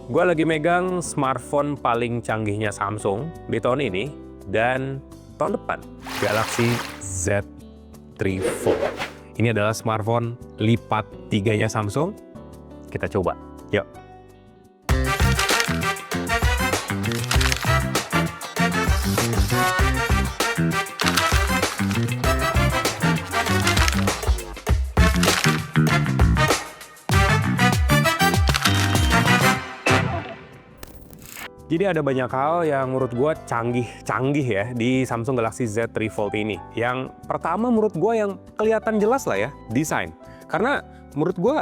Gue lagi megang smartphone paling canggihnya Samsung di tahun ini dan tahun depan, Galaxy Z3 Fold. Ini adalah smartphone lipat 3-nya Samsung. Kita coba, yuk. Jadi ada banyak hal yang menurut gue canggih ya di Samsung Galaxy Z3 Fold ini. Yang pertama menurut gue yang kelihatan jelas lah ya, desain. Karena menurut gue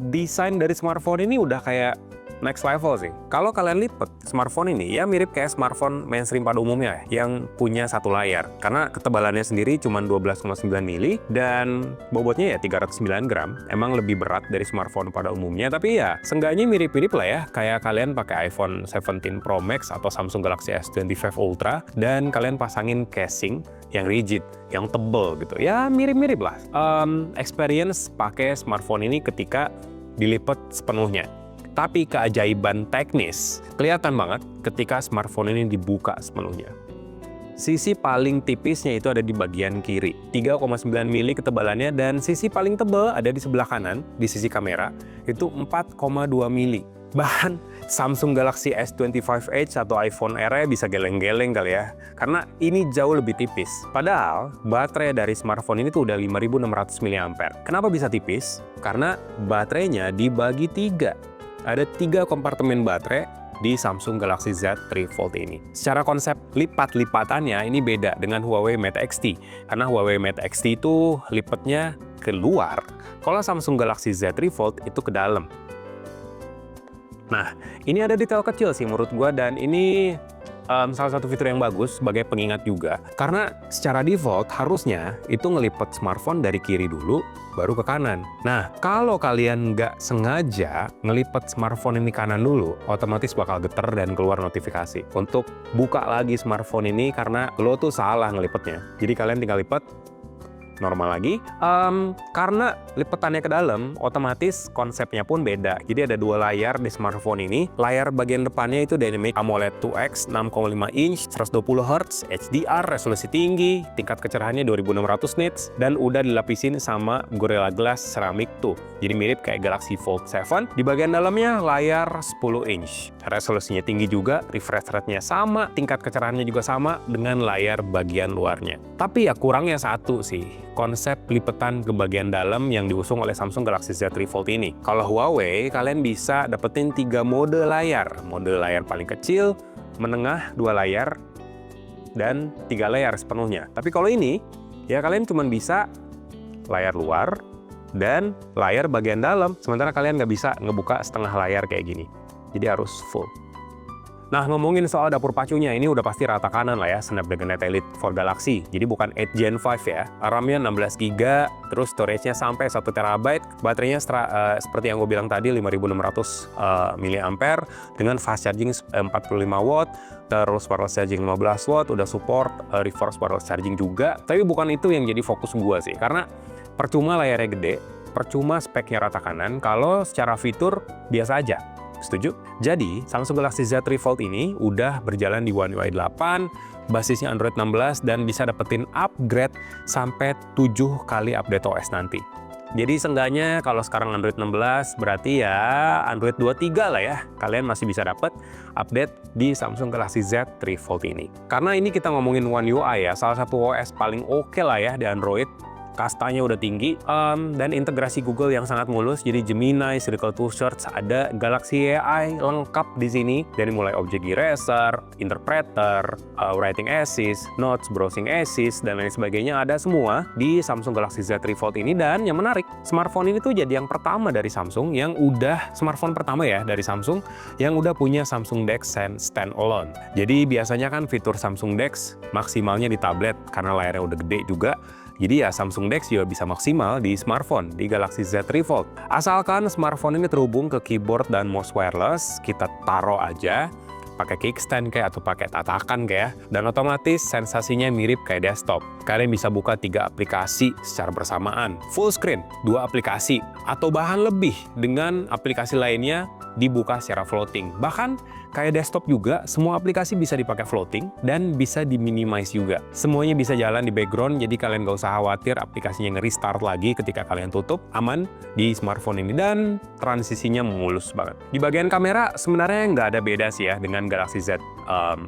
desain dari smartphone ini udah kayak next level sih. Kalau kalian lipat smartphone ini ya mirip kayak smartphone mainstream pada umumnya ya, yang punya satu layar. Karena ketebalannya sendiri cuma 12,9 mili dan bobotnya ya 309 gram. Emang lebih berat dari smartphone pada umumnya, tapi ya seenggaknya mirip-mirip lah ya. Kayak kalian pakai iPhone 17 Pro Max atau Samsung Galaxy S25 Ultra dan kalian pasangin casing yang rigid, yang tebel gitu. Ya mirip-mirip lah. Experience pakai smartphone ini ketika dilipat sepenuhnya. Tapi keajaiban teknis kelihatan banget ketika smartphone ini dibuka sepenuhnya. Sisi paling tipisnya itu ada di bagian kiri, 3,9 mili ketebalannya, dan sisi paling tebal ada di sebelah kanan, di sisi kamera, itu 4,2 mili. Bahkan Samsung Galaxy S25 Edge atau iPhone Air bisa geleng-geleng kali ya, karena ini jauh lebih tipis. Padahal baterai dari smartphone ini tuh udah 5600 mAh. Kenapa bisa tipis? Karena baterainya dibagi 3. Ada 3 kompartemen baterai di Samsung Galaxy Z3 Fold ini. Secara konsep lipat-lipatannya ini beda dengan Huawei Mate X-T. Karena Huawei Mate X-T itu lipatnya keluar. Kalau Samsung Galaxy Z3 Fold itu ke dalam. Nah, ini ada detail kecil sih menurut gua, dan ini salah satu fitur yang bagus sebagai pengingat juga. Karena secara default harusnya itu ngelipat smartphone dari kiri dulu, baru ke kanan. Nah, kalau kalian nggak sengaja ngelipat smartphone ini kanan dulu, otomatis bakal geter dan keluar notifikasi untuk buka lagi smartphone ini karena lo tuh salah ngelipatnya. Jadi kalian tinggal lipat normal lagi. Karena lipetannya ke dalam, otomatis konsepnya pun beda. Jadi ada 2 layar di smartphone ini. Layar bagian depannya itu Dynamic AMOLED 2X 6,5 inch, 120 Hz, HDR, resolusi tinggi, tingkat kecerahannya 2600 nits, dan udah dilapisin sama Gorilla Glass Ceramic 2. Jadi mirip kayak Galaxy Fold 7. Di bagian dalamnya layar 10 inch. Resolusinya tinggi juga, refresh rate-nya sama, tingkat kecerahannya juga sama dengan layar bagian luarnya. Tapi ya kurangnya satu sih, konsep lipetan ke bagian dalam yang diusung oleh Samsung Galaxy Z3 Fold ini. Kalau Huawei, kalian bisa dapetin 3 mode layar. Mode layar paling kecil, menengah 2 layar, dan 3 layar sepenuhnya. Tapi kalau ini, ya kalian cuma bisa layar luar dan layar bagian dalam. Sementara kalian nggak bisa ngebuka setengah layar kayak gini. Jadi harus full. Nah, ngomongin soal dapur pacunya, ini udah pasti rata kanan lah ya, Snapdragon 8 Elite for Galaxy. Jadi bukan 8 Gen 5 ya. RAM-nya 16 GB, terus storage-nya sampai 1 TB. Baterainya seperti yang gue bilang tadi, 5600 mAh dengan fast charging 45 watt, terus wireless charging 15 watt, udah support reverse wireless charging juga. Tapi bukan itu yang jadi fokus gue sih, karena percuma layarnya gede, percuma speknya rata kanan, kalau secara fitur biasa aja. Setuju? Jadi, Samsung Galaxy Z3 Fold ini udah berjalan di One UI 8, basisnya Android 16, dan bisa dapetin upgrade sampai 7 kali update OS nanti. Jadi seenggaknya kalau sekarang Android 16, berarti ya Android 23 lah ya. Kalian masih bisa dapet update di Samsung Galaxy Z3 Fold ini. Karena ini kita ngomongin One UI ya, salah satu OS paling oke lah ya di Android. Kastanya udah tinggi, dan integrasi Google yang sangat mulus. Jadi Gemini, Circle to Search, ada Galaxy AI lengkap di sini. Dari mulai Object Eraser, Interpreter, Writing Assist, Notes, Browsing Assist, dan lain sebagainya ada semua di Samsung Galaxy Z3 Fold ini. Dan yang menarik, smartphone ini tuh jadi yang pertama dari Samsung yang udah, smartphone pertama ya dari Samsung yang udah punya Samsung DeX Standalone. Jadi biasanya kan fitur Samsung DeX maksimalnya di tablet karena layarnya udah gede juga. Jadi ya Samsung DeX juga bisa maksimal di smartphone, di Galaxy Z3 Fold. Asalkan smartphone ini terhubung ke keyboard dan mouse wireless, kita taruh aja, pakai kickstand kayak atau pakai tatakan kayak, dan otomatis sensasinya mirip kayak desktop. Kalian bisa buka 3 aplikasi secara bersamaan, full screen, 2 aplikasi, atau bahkan lebih dengan aplikasi lainnya dibuka secara floating. Bahkan kayak desktop juga, semua aplikasi bisa dipakai floating dan bisa diminimize juga. Semuanya bisa jalan di background, jadi kalian gak usah khawatir aplikasinya nge-restart lagi ketika kalian tutup, aman di smartphone ini dan transisinya mulus banget. Di bagian kamera sebenarnya nggak ada beda sih ya dengan Galaxy Z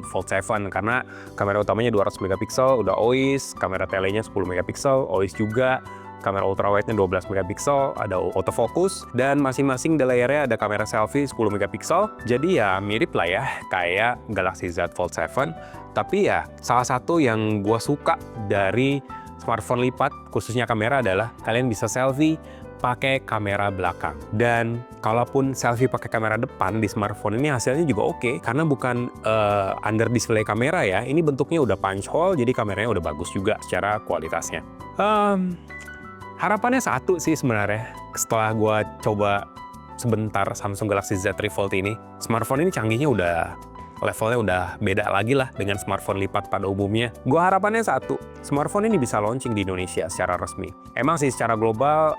Fold 7 karena kamera utamanya 200 megapiksel, udah OIS, kamera telenya 10 megapiksel, OIS juga. Kamera ultrawide-nya 12 megapiksel, ada autofocus, dan masing-masing di layarnya ada kamera selfie 10 megapiksel. Jadi ya mirip lah ya, kayak Galaxy Z Fold 7. Tapi ya, salah satu yang gue suka dari smartphone lipat, khususnya kamera adalah kalian bisa selfie pakai kamera belakang. Dan kalaupun selfie pakai kamera depan di smartphone ini hasilnya juga oke, karena bukan under display kamera ya, ini bentuknya udah punch hole, jadi kameranya udah bagus juga secara kualitasnya. Harapannya satu sih sebenarnya, setelah gue coba sebentar Samsung Galaxy Z Fold ini, smartphone ini canggihnya levelnya udah beda lagi lah dengan smartphone lipat pada umumnya. Gue harapannya satu, smartphone ini bisa launching di Indonesia secara resmi. Emang sih secara global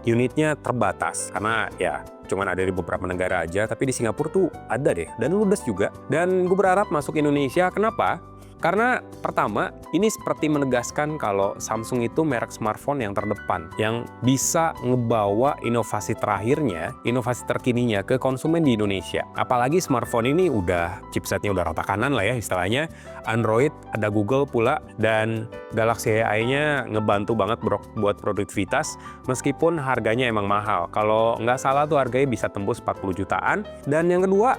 unitnya terbatas, karena ya cuman ada di beberapa negara aja, tapi di Singapura tuh ada deh, dan ludes juga. Dan gue berharap masuk Indonesia, kenapa? Karena pertama, ini seperti menegaskan kalau Samsung itu merek smartphone yang terdepan, yang bisa ngebawa inovasi terakhirnya, inovasi terkininya ke konsumen di Indonesia. Apalagi smartphone ini udah chipsetnya udah rata kanan lah ya istilahnya, Android, ada Google pula, dan Galaxy AI-nya ngebantu banget buat produktivitas, meskipun harganya emang mahal. Kalau nggak salah tuh harganya bisa tembus 40 jutaan. Dan yang kedua,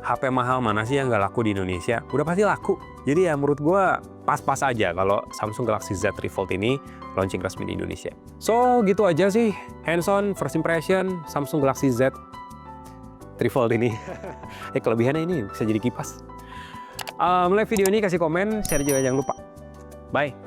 HP mahal mana sih yang nggak laku di Indonesia? Udah pasti laku. Jadi ya menurut gue pas-pas aja kalau Samsung Galaxy Z Fold ini launching resmi di Indonesia. So gitu aja sih hands-on first impression Samsung Galaxy Z Fold ini. Kelebihannya ini bisa jadi kipas. Like video ini, kasih komen, share juga jangan lupa. Bye.